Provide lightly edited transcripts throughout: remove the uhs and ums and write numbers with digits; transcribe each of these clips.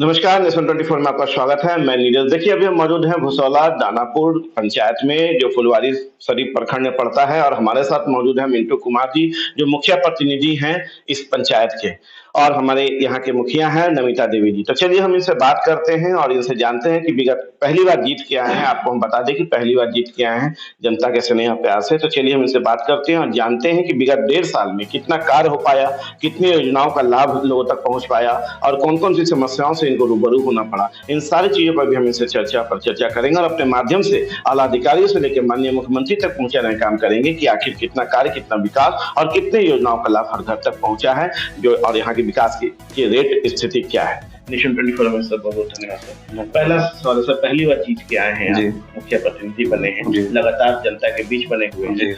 नमस्कार, नेशन 24 में आपका स्वागत है। मैं नीरज। देखिए, अभी हम मौजूद हैं भुसौला दानापुर पंचायत में, जो फुलवारी शरीफ प्रखंड में पड़ता है, और हमारे साथ मौजूद हैं मिंटू कुमार जी, जो मुखिया प्रतिनिधि हैं इस पंचायत के, और हमारे यहाँ के मुखिया हैं नमिता देवी जी। तो चलिए हम इनसे बात करते हैं और इनसे जानते हैं कि विगत पहली बार जीत के आए हैं। आपको हम बता दें कि पहली बार जीत के आए हैं जनता के स्नेह प्यार से। तो चलिए हम इनसे बात करते हैं और जानते हैं कि विगत 1.5 साल में कितना कार्य हो पाया, कितनी योजनाओं का लाभ लोगों तक पहुंच पाया, और कौन कौन सी समस्याओं से इनको रूबरू होना पड़ा। इन सारी चीजों पर भी हम इनसे चर्चा करेंगे और अपने माध्यम से आला अधिकारियों से लेकर माननीय मुख्यमंत्री तक पहुंचाने का काम करेंगे कि आखिर कितना कार्य, कितना विकास और कितने योजनाओं का लाभ हर घर तक पहुंचा है, जो और यहाँ के विकास की रेट स्थिति क्या है। नेशन 24 में सर बहुत बहुत धन्यवाद सर। पहला सवाल सर, पहली बार जीत के आए हैं, मुखिया प्रतिनिधि बने हैं, लगातार जनता के बीच बने हुए हैं,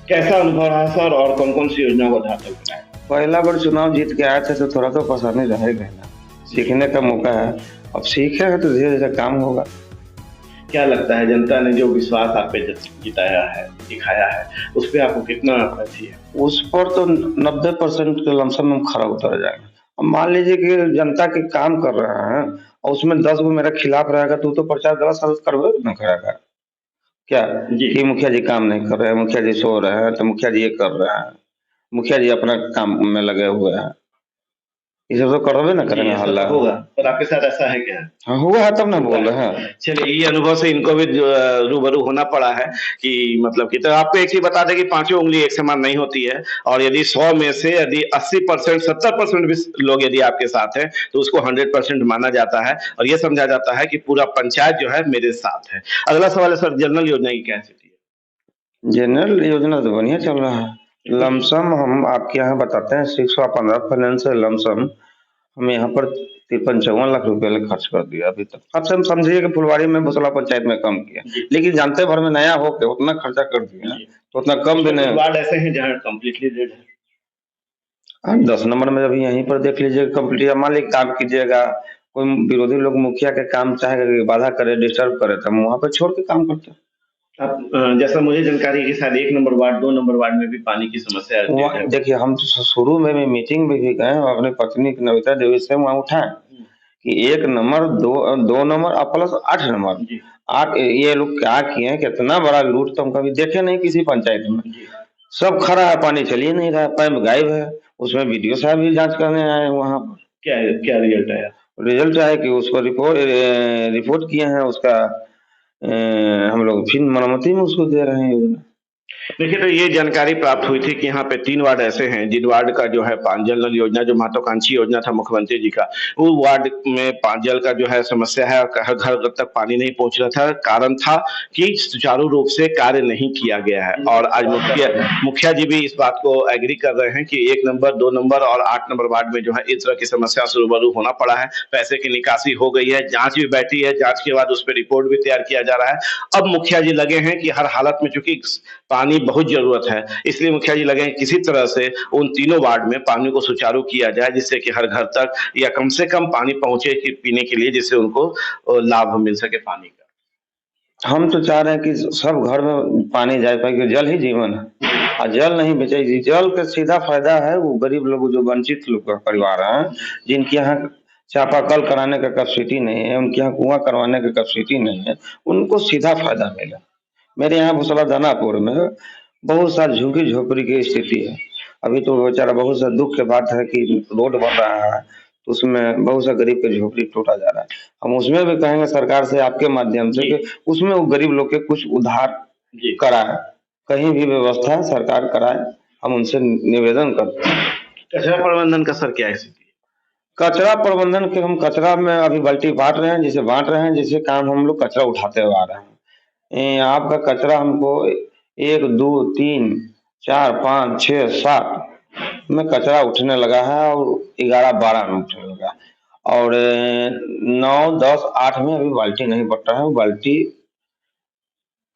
कैसा अनुभव रहा सर, और कौन कौन सी योजनाओं को ध्यान रखना? पहला बार चुनाव जीत के आए थे तो थोड़ा तो परेशानी रहेगा ना, सीखने का मौका है। अब सीखेगा तो धीरे धीरे काम होगा। क्या लगता है जनता ने जो विश्वास आप पे जिताया है, दिखाया है, उस पर आपको कितना अथी है? उस पर तो 90% के लमसम हम खरा उतर जाएंगे। अब मान लीजिए कि जनता के काम कर रहे हैं और उसमें 10 गो मेरे खिलाफ रहेगा तो प्रचार गलत साबित करवे न करेगा क्या कि मुखिया जी काम नहीं कर रहे हैं, मुखिया जी सो रहे हैं, तो मुखिया जी ये कर रहे हैं, मुखिया जी अपना काम में लगे हुए हैं, ये सब तो करवे ना करेंगे, हल्ला होगा। पर आपके साथ ऐसा है क्या? हाँ, हुआ है तब ना बोल रहे हैं। चलिए, ये अनुभव से इनको भी रूबरू होना पड़ा है कि मतलब कि, तो आपको एक चीज बता दें कि पांचों उंगली एक समान नहीं होती है, और यदि 100 में से यदि 80%, 70% भी लोग यदि आपके साथ हैं तो उसको 100% माना जाता है, और ये समझा जाता है कि पूरा पंचायत जो है मेरे साथ है। अगला सवाल है सर, जनरल योजना की क्या स्थिति है? जनरल योजना तो बढ़िया चल रहा है। लमसम हम आपके यहाँ बताते हैं 615 फाइनेंशियल लमसम हम यहाँ पर 53-54 लाख रुपए खर्च कर दिया अभी तक। अब से हम समझिए कि फुलवारी में भुसौला पंचायत में कम किया, लेकिन जानते भर में नया होके उतना खर्चा कर दिया तो उतना कम भी नहीं। वार्ड ऐसे हैं जहाँ कम्प्लीटली डेड है। 10 नंबर में अभी यहीं पर देख लीजिए कम्प्लीट, मान लीजिए काम कीजिएगा, कोई विरोधी लोग मुखिया के काम चाहेगा कि बाधा करे, डिस्टर्ब करे, तो हम वहाँ पर छोड़ के काम करते हैं। जैसा मुझे जानकारी है कि शायद 1 नंबर वार्ड, 2 नंबर वार्ड में भी पानी की समस्या है। देखिए, हम तो शुरू में भी मीटिंग में भी गए और अपनी पत्नी नमिता देवी से वहाँ उठाए कि 1 नंबर, 2 नंबर और प्लस 8 नंबर, 8 ये लोग क्या किए हैं, कितना बड़ा लूट तो हम कभी देखे नहीं किसी पंचायत में। सब खरा है, पानी चल ही नहीं रहा है, पाइप गायब है। उसमें वीडियो साहब भी जांच करने आए वहाँ पर। क्या रिजल्ट आया? रिजल्ट आया कि उसको रिपोर्ट किए हैं, उसका हम लोग फिर मरम्मती में उसको दे रहे हैं। देखिए, तो ये जानकारी प्राप्त हुई थी कि यहाँ पे 3 वार्ड ऐसे हैं जिन वार्ड का जो है जल योजना, जो महत्वाकांक्षी योजना था मुख्यमंत्री जी का, वो वार्ड में जल का जो है समस्या है, हर घर तक पानी नहीं पहुंच रहा था। कारण था कि सुचारू रूप से कार्य नहीं किया गया है, और आज मुखिया जी भी इस बात को एग्री कर रहे हैं कि 1 नंबर, 2 नंबर और 8 नंबर वार्ड में जो है इस तरह की समस्या से रूबरू होना पड़ा है। पैसे की निकासी हो गई है, जांच भी बैठी है, जांच के बाद उस पर रिपोर्ट भी तैयार किया जा रहा है। अब मुखिया जी लगे हैं कि हर हालत में, चूंकि पानी बहुत जरूरत है, इसलिए मुखिया जी लगे किसी तरह से उन तीनों वार्ड में पानी को सुचारू किया जाए, जिससे कि हर घर तक या कम से कम पानी पहुंचे कि पीने के लिए, जिससे उनको लाभ मिल सके पानी का। हम तो चाह रहे हैं कि सब घर में पानी जाए, क्योंकि जल ही जीवन है, और जल नहीं बचेगी। जल का सीधा फायदा है वो गरीब लोग, जो वंचित लोग का परिवार है, जिनके यहाँ चापाकल कराने का कैपेसिटी नहीं है, उनके यहाँ कुआं करवाने का कैपेसिटी नहीं है, उनको सीधा फायदा मिला। मेरे यहाँ भुसौला दानापुर में बहुत सारी झुग्गी झोपड़ी की स्थिति है। अभी तो बेचारा बहुत सा दुख की बात है कि रोड बन रहा है तो उसमें बहुत सा गरीब के झोपड़ी टूटा जा रहा है। हम उसमें भी कहेंगे सरकार से आपके माध्यम से कि उसमें वो गरीब लोग के कुछ उधार कराए, कहीं भी व्यवस्था सरकार कराए, हम उनसे निवेदन करते हैं। कचरा प्रबंधन का सर क्या है? कचरा प्रबंधन के हम कचरा में अभी बाल्टी बांट रहे हैं, जिसे काम हम लोग कचरा उठाते हुए आ रहे हैं। आपका कचरा हमको 1, 2, 3, 4, 5, 6, 7 में कचरा उठने लगा है, और 11, 12 में उठने लगा, और 9, 10, 8 में अभी बाल्टी नहीं बट रहा है। बाल्टी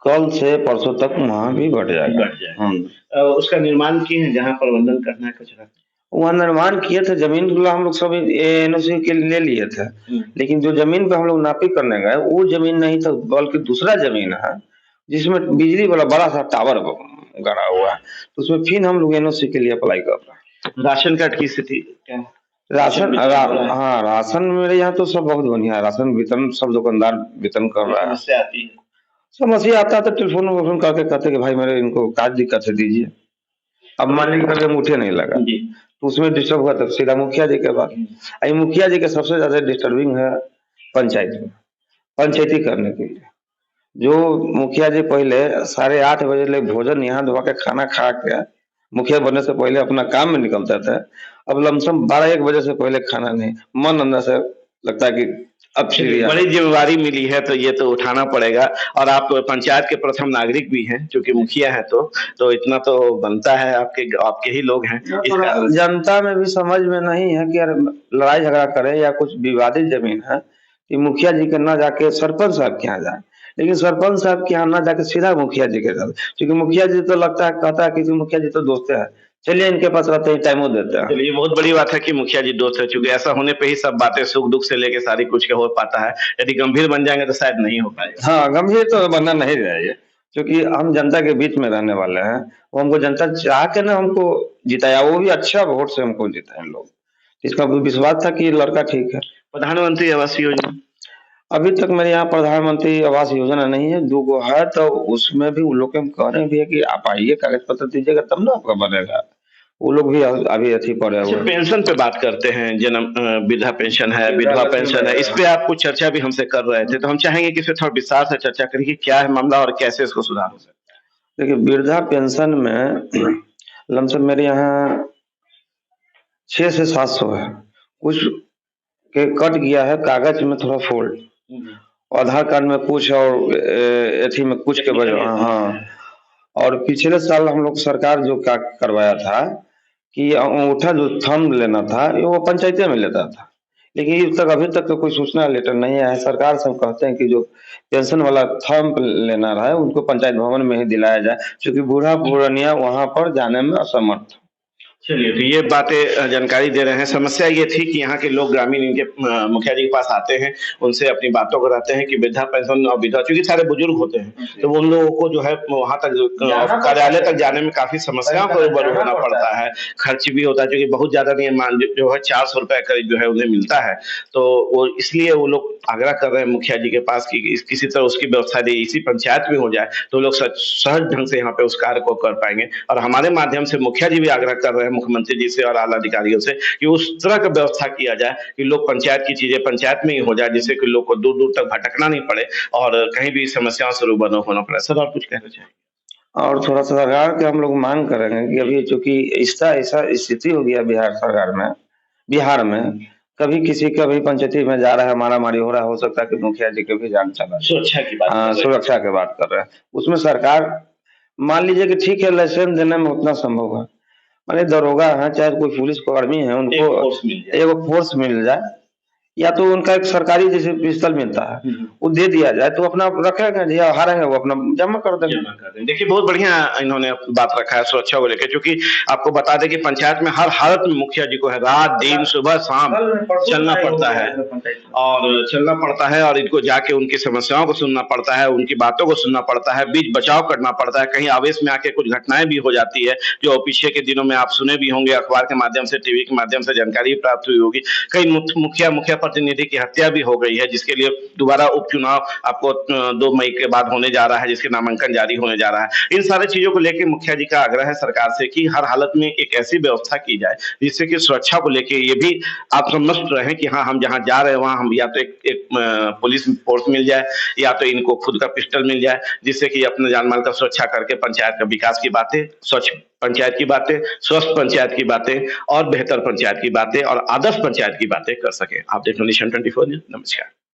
कल से परसों तक वहाँ भी बट जाएगा। उसका निर्माण किए हैं जहाँ प्रबंधन करना है कचरा? वहाँ निर्माण किए थे, जमीन हम लोग सब एनओसी के लिए लिए थे, लेकिन जो जमीन पे हम लोग नापी करने गए वो जमीन नहीं था, बल्कि दूसरा जमीन है जिसमें बिजली वाला बड़ा सा टावर गड़ा हुआ है, तो उसमें फिर हम लोग एनओसी के लिए अप्लाई कर रहे हैं। राशन कार्ड की स्थिति क्या है? राशन हाँ, राशन मेरे यहाँ तो सब बहुत बढ़िया है। राशन वितरण सब दुकानदार वितरण कर रहा है। समस्या आती है? समस्या आता है तो टेलीफोन वोफोन करके कहते हैं कि भाई मेरे इनको क्या दिक्कत है दीजिए। अब मान लीजिए कभी मुझे नहीं लगा जी। तो उसमें डिस्टर्ब हुआ तो सीधा मुखिया जी के पास। ये मुखिया जी के सबसे ज्यादा डिस्टर्बिंग है पंचायत में, पंचायती करने के लिए। जो मुखिया जी पहले 8:30 बजे ले भोजन यहाँ धोवा के खाना खा के मुखिया बनने से पहले अपना काम में निकलते थे। अब लमसम 12-1 बजे से पहले खाना नहीं, मन अंदर से लगता है कि अब चिड़िया बड़ी जिम्मेवारी मिली है तो ये तो उठाना पड़ेगा। और आप पंचायत के प्रथम नागरिक भी हैं, क्योंकि मुखिया है तो इतना तो बनता है, आपके ही लोग हैं। जनता में भी समझ में नहीं है कि यार लड़ाई झगड़ा करे या कुछ विवादित जमीन है कि मुखिया जी के ना जाके सरपंच साहब के यहाँ जाए, लेकिन सरपंच साहब के यहाँ ना जाके सीधा मुखिया जी के साथ, क्योंकि मुखिया जी तो लगता है कहता है कि मुखिया जी तो दोस्त है, चलिए इनके पास रहते हैं, टाइमो देते हैं। चलिए, बहुत बड़ी बात है कि मुखिया जी दोस्त है, चूंकि ऐसा होने पे ही सब बातें सुख दुख से लेके सारी कुछ के हो पाता है। यदि गंभीर बन जाएंगे तो शायद नहीं हो पाएगा। हाँ, गंभीर तो बनना नहीं चाहिए, क्योंकि हम जनता के बीच में रहने वाले हैं। वो हमको जनता चाह के ना हमको जिताया, वो भी अच्छा वोट से हमको जिताए लोग। इसका विश्वास था कि ये लड़का ठीक है। प्रधानमंत्री आवास योजना अभी तक मेरे यहाँ प्रधानमंत्री आवास योजना नहीं है, 2 गो है, तो उसमें भी वो लोग कह रहे भी है कि आप आइए कागज पत्र दीजिएगा तब ना आपका बनेगा। वो लोग भी अभी अथी पड़े हुए हैं। पेंशन पे बात करते हैं, जन्म वृद्धा पेंशन है, विधवा पेंशन है, इस पे आप कुछ चर्चा भी हमसे कर रहे थे, तो हम चाहेंगे कि इस पे थोड़ा विस्तार से चर्चा करिए कि क्या है मामला और कैसे इसको सुधार हो सकता है। देखिए, वृद्धा पेंशन में लमसम मेरे यहाँ 600 से 700 है, कुछ के कट गया है, कागज में थोड़ा फॉल्ट, आधार कार्ड में कुछ और एथी में कुछ के वजह। हाँ, और पिछले साल हम लोग सरकार जो क्या करवाया था कि अंगूठा जो थंब लेना था वो पंचायते में लेता था, लेकिन अभी तक तो कोई सूचना लेटर नहीं आया है। सरकार से हम कहते हैं कि जो पेंशन वाला थंब लेना रहा है उनको पंचायत भवन में ही दिलाया जाए, क्योंकि बूढ़ा पुरानिया वहां पर जाने में असमर्थ। चलिए, तो ये बातें जानकारी दे रहे हैं। समस्या ये थी कि यहाँ के लोग ग्रामीण इनके मुखिया जी के पास आते हैं, उनसे अपनी बातों को रहते हैं कि वृद्धा पेंशन और विधवा, क्योंकि सारे बुजुर्ग होते हैं, तो उन लोगों को जो है वहां तक कार्यालय तक जाने में काफी समस्याओं को रूबरू होना पड़ता है, खर्च भी होता है, क्योंकि बहुत ज्यादा नहीं मान जो है 400 रुपए करीब जो है उन्हें मिलता है। तो वो इसलिए वो लोग आग्रह कर रहे हैं मुखिया जी के पास कि किसी तरह उसकी व्यवस्था दी इसी पंचायत में हो जाए, तो लोग सहज ढंग से यहाँ पे उस कार्य को कर पाएंगे। और हमारे माध्यम से मुखिया जी भी आग्रह कर रहे हैं मुख्यमंत्री जी से और आला अधिकारियों से कि उस तरह का व्यवस्था किया जाए कि लोग पंचायत की चीजें पंचायत में ही हो जाए, जिससे कि लोग को दूर दूर तक भटकना नहीं पड़े और कहीं भी समस्याओं से रूबरू होना पड़े। सर, आप कुछ कहना चाहेंगे? और थोड़ा सा सरकार के हम लोग मांग करेंगे कि अभी चूंकि ऐसा स्थिति हो गया बिहार सरकार में, बिहार में कभी किसी का भी पंचायती में जा रहा है, मारामारी हो रहा है, हो सकता है कि मुखिया जी के भी जान चला। सुरक्षा की बात, सुरक्षा की बात कर रहे हैं, उसमें सरकार मान लीजिए कि ठीक है लाइसेंस देने में उतना संभव है, माने दरोगा है चाहे कोई पुलिस कर्मी है, उनको एक फोर्स मिल जाए, या तो उनका एक सरकारी जैसे पिस्तौल मिलता है वो दे दिया जाए, तो अपना रखेगा जी, हारेंगे वो अपना जमा कर देंगे। देखिए, बहुत बढ़िया इन्होंने बात रखा है सुरक्षा को लेकर, क्योंकि आपको बता दें कि पंचायत में हर हालत में मुखिया जी को है रात दिन सुबह शाम चलना पड़ता है और इनको जाके उनकी समस्याओं को सुनना पड़ता है, उनकी बातों को सुनना पड़ता है, बीच बचाव करना पड़ता है। कहीं आवेश में आके कुछ घटनाएं भी हो जाती है जो पीछे के दिनों में आप सुने भी होंगे, अखबार के माध्यम से, टीवी के माध्यम से जानकारी प्राप्त हुई होगी। कई मुखिया प्रतिनिधि की हत्या भी हो गई है, जिसके लिए दोबारा उपचुनाव आपको 2 मई के बाद होने जा रहा है, जिसके नामांकन जारी होने जा रहा है। इन सारी चीजों को लेकर मुखिया जी का आग्रह है सरकार से कि हर हालत में एक ऐसी व्यवस्था की जाए जिससे कि सुरक्षा को लेकर ये भी आप समझ रहे कि हाँ, हम जहाँ जा रहे हैं वहां हम या तो एक पुलिस फोर्स मिल जाए या तो इनको खुद का पिस्टल मिल जाए, जिससे कि अपने जान माल का सुरक्षा करके पंचायत का विकास की बातें, स्वच्छ पंचायत की बातें, स्वस्थ पंचायत की बातें और बेहतर पंचायत की बातें और आदर्श पंचायत की बातें कर सके। आप देख रहे हैं नेशन 24 न्यूज़। नमस्कार।